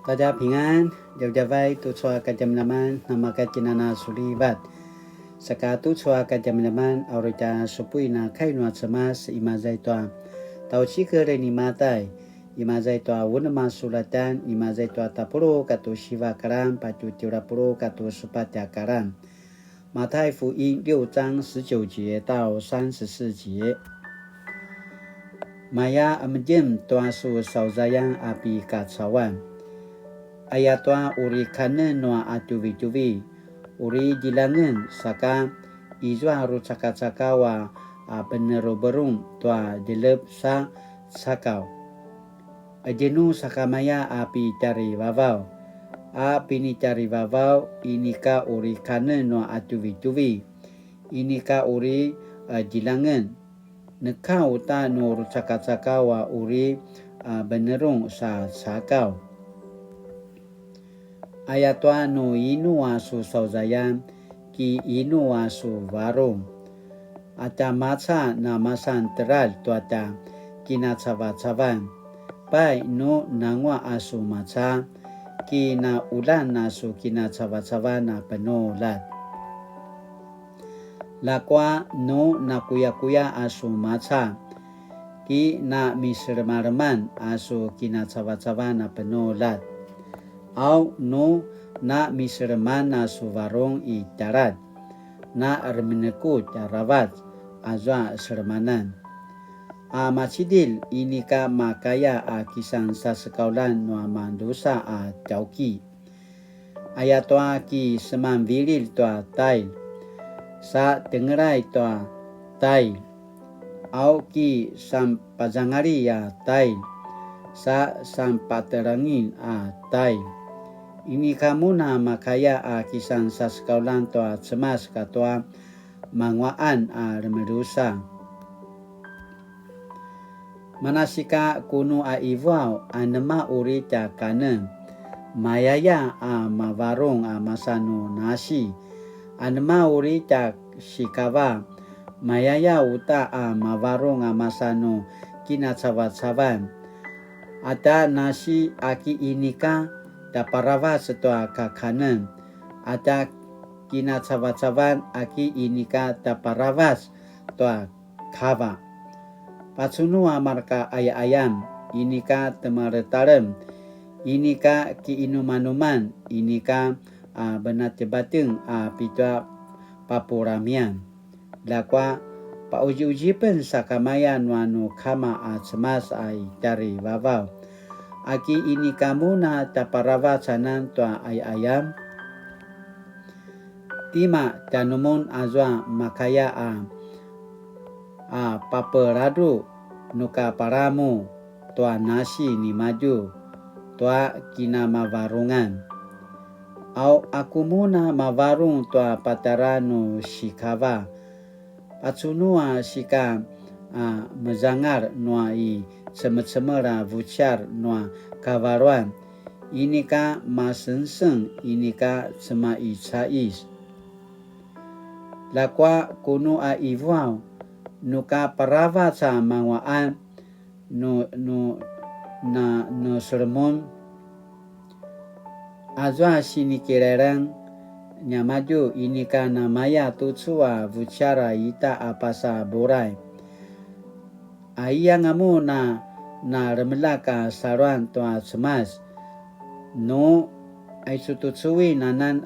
大家平安，大家拜tu chua kajamnaman nama kajinana sulibat. Saka tu chua kajamnaman aurita supui na kainua cemas imazai tua. Tau cikere ni matai. Imazai tua wunama sulatan, imazai tua tapuro katu shiva karam, patu tiurapuro katu supatya karam. 马太福音6章19节到34节。Maya amjem tua su sauzayang api kacawan. Ayat tua uri kanen noa atuvi-tuvi. Uri jilangan saka izwa haru caka-cakawa penero berung tua jelep sa sakau. Ajenu sakamaya api cari wawau. Api ni cari wawau inika uri kanen noa atuvi-tuvi. Inika uri jilangan. Nekau ta nur caka-cakawa uri benerung sa sakau. Ayat tua no inu asu sauzayam ki inu asu warung. Ata maca na masan teral tuata kina cawa-cawan. Pai no nangwa asu maca ki na ulan asu kina cawa-cawan na penolat. Lakwa no na kuya-kuya asu maca ki na misremareman asu kina cawa-cawa na penolat. Au no na misreman asu warung i darat na remeneku darawat azwa sermanan. Macidil inika makaya kisang sa sekaulan no mandosa jauki. Ayat toa ki seman viril toa tail. Sa tengerai toa tail. Au ki sampajangari tail. Sa sampaterangin tail. Ini kamu na makaya kisang sa sekaulan toa cemas katoa mangwaan remedusa. Manasika kuno iwau anema uri kanen. Mayaya mawarung masano nasi. Anema uri shikawa. Mayaya uta mawarung masano kina cawa-cawan. Ada nasi aki inika daparawa setua kakanen. Ada kina cawa-cawan aki inika daparawas toa kawa. Pacunu marka ayam inika temaretaram. Inika ki inumanuman. Inika benat jebateng pitua papuramian. Lakwa pa uji-uji pen sakamayan wanu kama cemas dari wawau. Aki ini kamu na taparawa canan tua ayam. Tima danumun azwa makaya paperadu nuka paramu tua nasi ni maju tua kina mawarungan. Au aku muna mawarung tua pataranu shikawa. Pacunua shika mezangar noa i cemer-cemera vucar noa kawaruan. Inika masenseng inika cema i cais. Lakwa kuno iwau nuka parawa ca mangwaan no sermon azwa sini kirerang nyamaju inika namaya tutsua vucara ita apasa borai. Iya ngamu na remelaka saruan toa cemas. No aisututsui nanan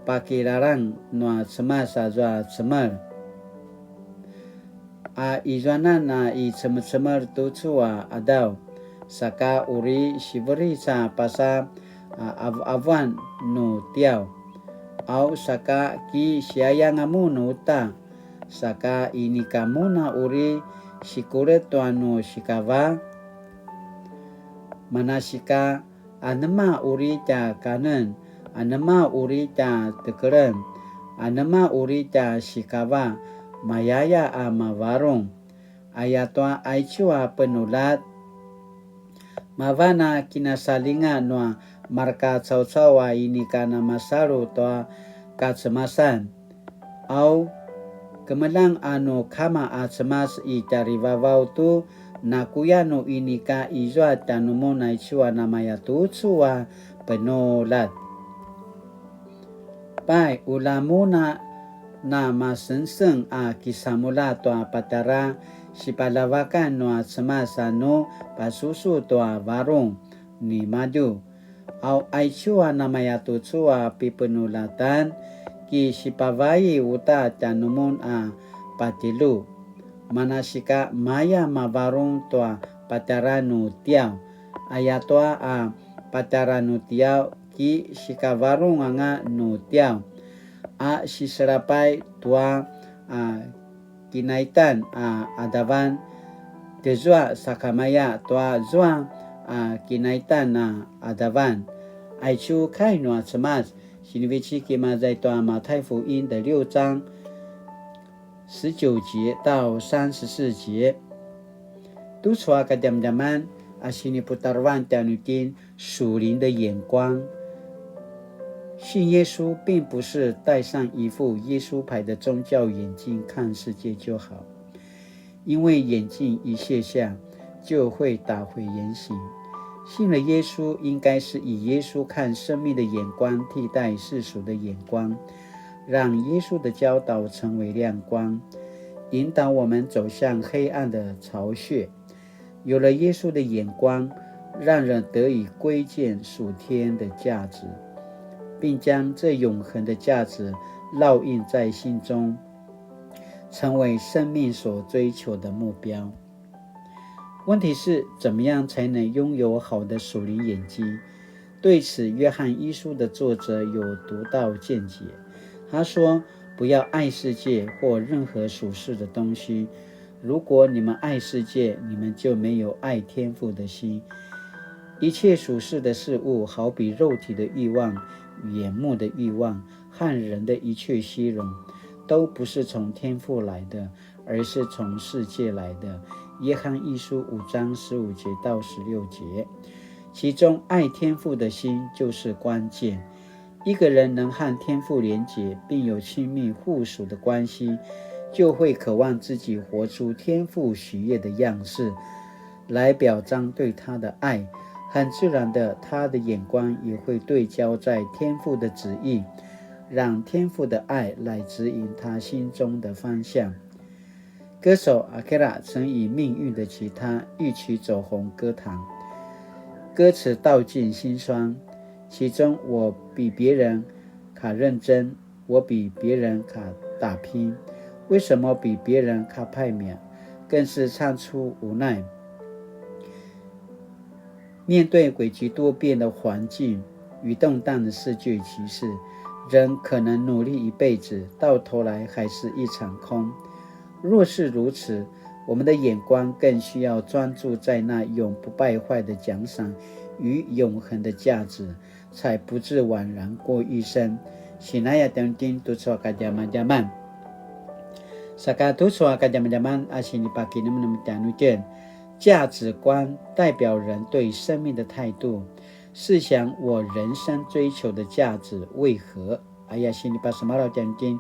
pakirarang no cemas azwa cemer. Izwanan i cemer-cemer tutsua adau. Saka uri shiberi sa pasa awan no tiau. Au saka ki siaya ngamu no uta. Saka ini kamu na uri shikure toano shikawa. Manasika anema uri ta kanen. Anema uri ta tekeren. Anema uri ta shikawa. Mayaya mawarung. Ayatwa aichua penulat. Mawana kinasalinga noa marka caw-cawa ini kana masaru toa kacemasan. Au kemelang kama cemas i cari wawau tu na kuya no ini ka izwa tanumo na ichua namaya tutsua penolat. Pai ulamuna na masensen a kisamula toa patara sipalawakan noa semasa no pasusu toa varong ni madu. Au aichua namaya tutsua pipenulatan ki sipawai uta tanumun a patilu. Manasika maya mavarong toa pataranu tiao. Ayatoa a pataranu tiao ki sikavarong anga nu tiao. A siserapai tua kinaitan adavan tezua sakamaya tua zua kinaitan adavan. Aichu kai noa semas sinivici kimazai toa Matai福音的6章19节到34节。督促阿kadam zaman asini putarwan tanutin 属灵的眼光。信耶稣并不是戴上一副耶稣牌的宗教眼镜看世界就好，因为眼镜一卸下就会打回原形。信了耶稣应该是以耶稣看生命的眼光替代世俗的眼光，让耶稣的教导成为亮光，引导我们走向黑暗的巢穴。有了耶稣的眼光，让人得以归见属天的价值，并将这永恒的价值烙印在心中，成为生命所追求的目标。问题是，怎么样才能拥有好的属灵眼睛？对此，约翰一书的作者有独到见解。他说，不要爱世界或任何属世的东西。如果你们爱世界，你们就没有爱天父的心。一切属世的事物，好比肉体的欲望、眼目的欲望和人的一切虚荣，都不是从天父来的，而是从世界来的。约翰一书5章15节到16节，其中爱天父的心就是关键。一个人能和天父连结，并有亲密互属的关系，就会渴望自己活出天父喜悦的样式，来表彰对他的爱。很自然的，他的眼光也会对焦在天父的旨意，让天父的爱来指引他心中的方向。歌手阿克拉曾以命运的吉他一曲走红歌坛，歌词道尽心酸，其中我比别人卡认真，我比别人卡打拼，为什么比别人卡派秒，更是唱出无奈。面对诡谲多变的环境与动荡的世界局势，人可能努力一辈子，到头来还是一场空。若是如此，我们的眼光更需要专注在那永不败坏的奖赏与永恒的价值，才不致枉然过一生。Sinaya tenting tutswa kajaman-jaman. Saka tutswa kajaman-jaman asini pakinum numitanujen。价值观代表人对生命的态度。试想我人生追求的价值为何？Ayah sini pasamalau tenting。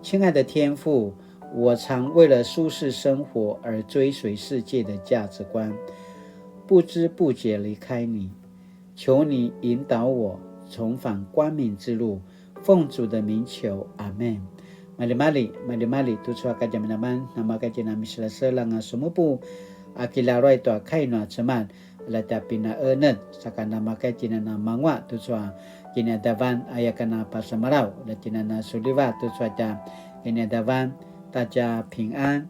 亲爱的天父，我常为了舒适生活而追随世界的价值观，不知不觉离开你。求你引导我重返光明之路，奉主的名求，阿们。Mali-mali tu suaka jaman-jaman nama kaji nami selasa langa sumupu akilaroi tua kainua ceman lata pina enet sakana makai cinana mangwa tu sua kini davan ayakana pasamarau latinana suliva tu suaca kini davan taja 平安